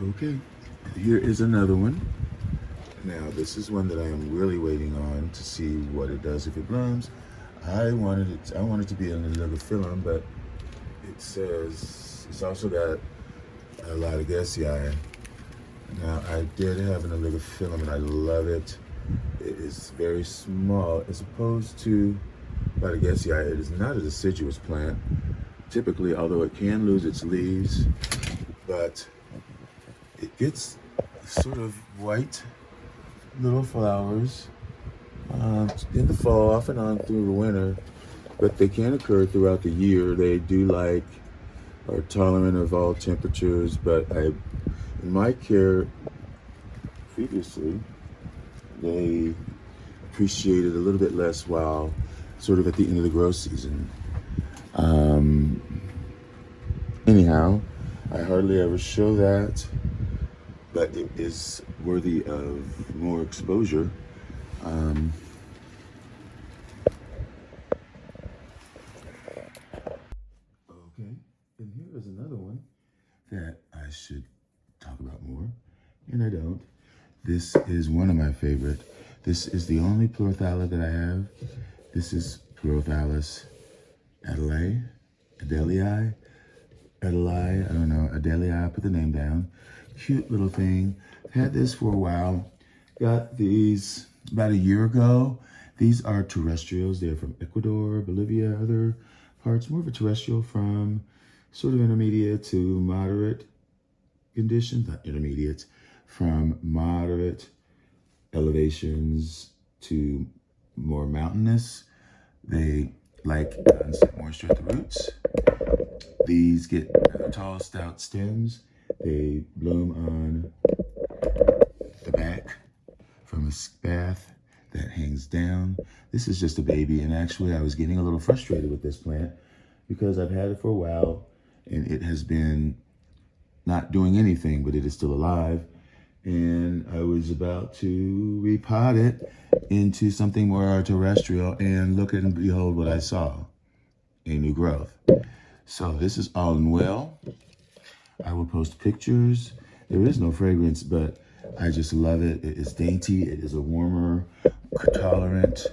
Okay, here is another one. Now, this is one that I am really waiting on to see what it does if it blooms. I wanted it to be an oligophyllum, but it says it's also got a lot of adeleae. Now, I did have an oligophyllum and I love it. It is very small as opposed to adeleae. It is not a deciduous plant, typically, although it can lose its leaves, but it gets sort of white little flowers in the fall, off and on through the winter, but they can occur throughout the year. They do are tolerant of all temperatures, but in my care previously, they appreciated a little bit less while sort of at the end of the growth season. Anyhow, I hardly ever show that, but it is worthy of more exposure. Okay, and here is another one that I should talk about more, and I don't. This is one of my favorite. This is the only pleurothalla that I have. This is Pleurothallus adeleae, adeleae, I don't know, adeleae, put the name down. Cute little thing. Had this for a while. Got these about a year ago. These are terrestrials. They're from Ecuador, Bolivia, other parts. More of a terrestrial from sort of intermediate to moderate conditions, not intermediate, from moderate elevations to more mountainous. They like constant moisture at the roots. These get tall, stout stems. They bloom on the back from a spathe that hangs down. This is just a baby, and actually I was getting a little frustrated with this plant because I've had it for a while and it has been not doing anything, but it is still alive. And I was about to repot it into something more terrestrial, and look and behold what I saw, a new growth. So this is all in well. I will post pictures. There is no fragrance, but I just love it. It is dainty. It is a warmer, tolerant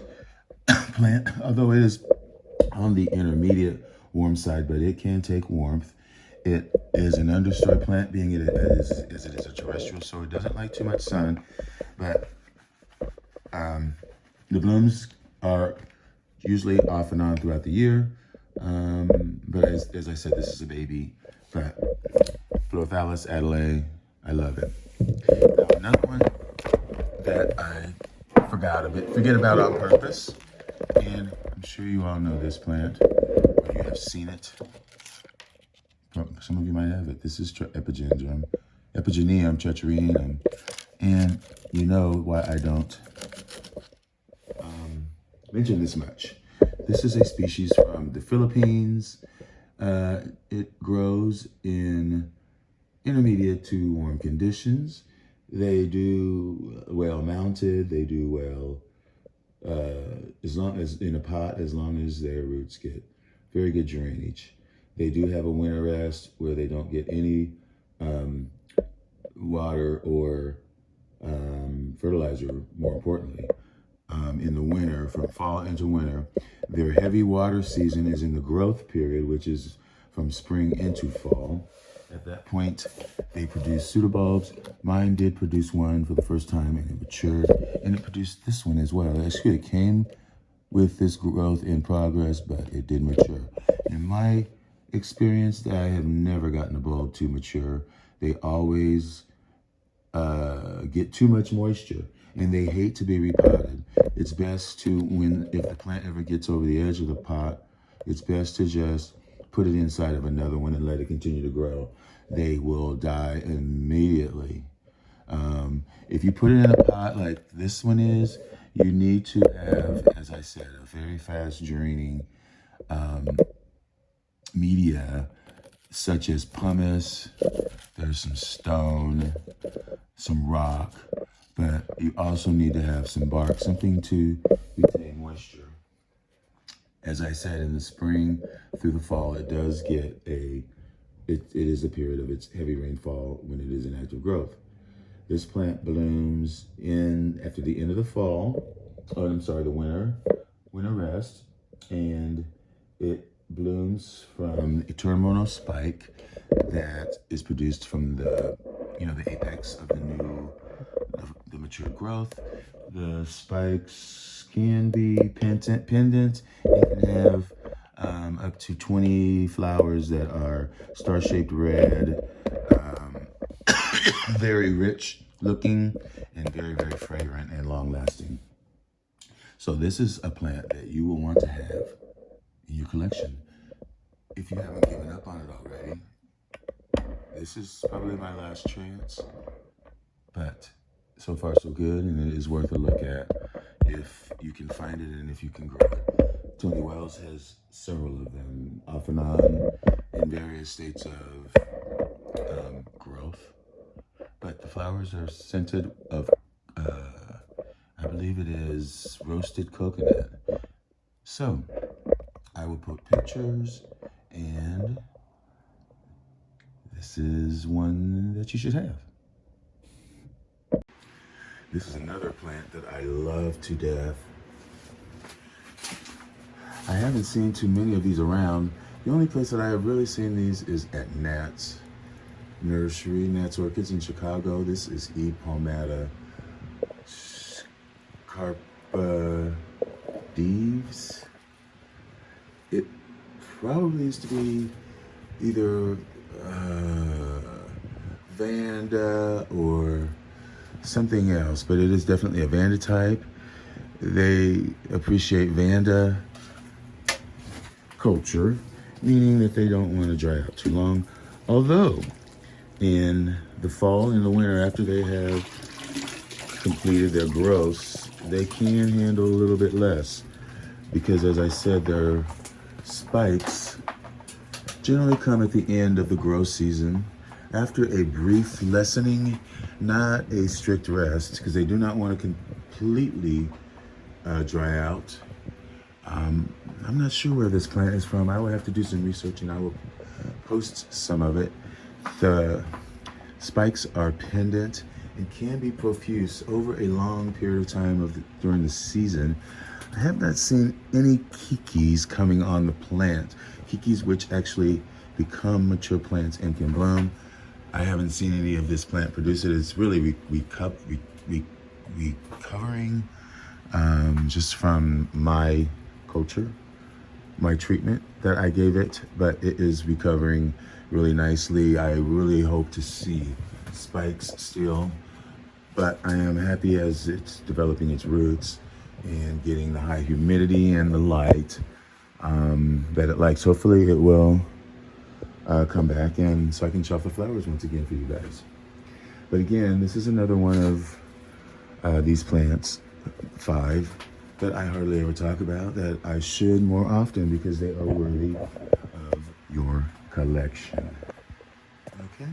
plant, although it is on the intermediate warm side, but it can take warmth. It is an understory plant, being it is a terrestrial, so it doesn't like too much sun. But the blooms are usually off and on throughout the year. But as I said, this is a baby. But Pleurothallus adeleae, I love it. Now another one that I forget about on purpose, and I'm sure you all know this plant, or you have seen it. Some of you might have it. This is Epigenuum, treacherianum, and you know why I don't mention this much. This is a species from the Philippines. It grows in intermediate to warm conditions. They do well mounted. They do well as long as in a pot, as long as their roots get very good drainage. They do have a winter rest where they don't get any water or fertilizer, more importantly, in the winter, from fall into winter. Their heavy water season is in the growth period, which is from spring into fall. At that point, they produce pseudobulbs. Mine did produce one for the first time, and it matured, and it produced this one as well. Actually, it came with this growth in progress, but it did mature. In my experience, I have never gotten a bulb to mature. They always get too much moisture, and they hate to be repotted. It's best to, if the plant ever gets over the edge of the pot, it's best to just put it inside of another one and let it continue to grow. They will die immediately. If you put it in a pot like this one is, you need to have, as I said, a very fast draining media, such as pumice. There's some stone, some rock, but you also need to have some bark, something to retain moisture. As I said, in the spring through the fall, it does get a it is the period of its heavy rainfall when it is in active growth. This plant blooms after the end of the fall, or I'm sorry, the winter rest, and it blooms from a terminal spike that is produced from the apex of the mature growth. The spikes can be pendant and can have up to 20 flowers that are star-shaped red, very rich looking, and very, very fragrant and long-lasting. So this is a plant that you will want to have in your collection. If you haven't given up on it already, this is probably my last chance. But so far so good, and it is worth a look at if you can find it and if you can grow it. Tony Wells has several of them, off and on, in various states of growth. But the flowers are scented of, I believe it is roasted coconut. So I will put pictures, and this is one that you should have. This is another plant that I love to death. I haven't seen too many of these around. The only place that I have really seen these is at Nat's Nursery, Nat's Orchids in Chicago. This is Eparmatostigma. It probably used to be either Vanda or something else, but it is definitely a Vanda type. They appreciate Vanda culture, meaning that they don't want to dry out too long. Although in the fall and the winter, after they have completed their growths, they can handle a little bit less, because as I said, their spikes generally come at the end of the growth season after a brief lessening, not a strict rest, because they do not want to completely dry out. I'm not sure where this plant is from. I will have to do some research, and I will post some of it. The spikes are pendant and can be profuse over a long period of time during the season. I have not seen any kikis coming on the plant. Kikis which actually become mature plants and can bloom. I haven't seen any of this plant produce it. It's really recovering just from my culture, my treatment that I gave it, but it is recovering really nicely. I really hope to see spikes still, but I am happy as it's developing its roots and getting the high humidity and the light that it likes. Hopefully it will come back, and so I can shelf the flowers once again for you guys. But again, this is another one of these plants, 5, that I hardly ever talk about, that I should more often, because they are worthy of your collection. Okay?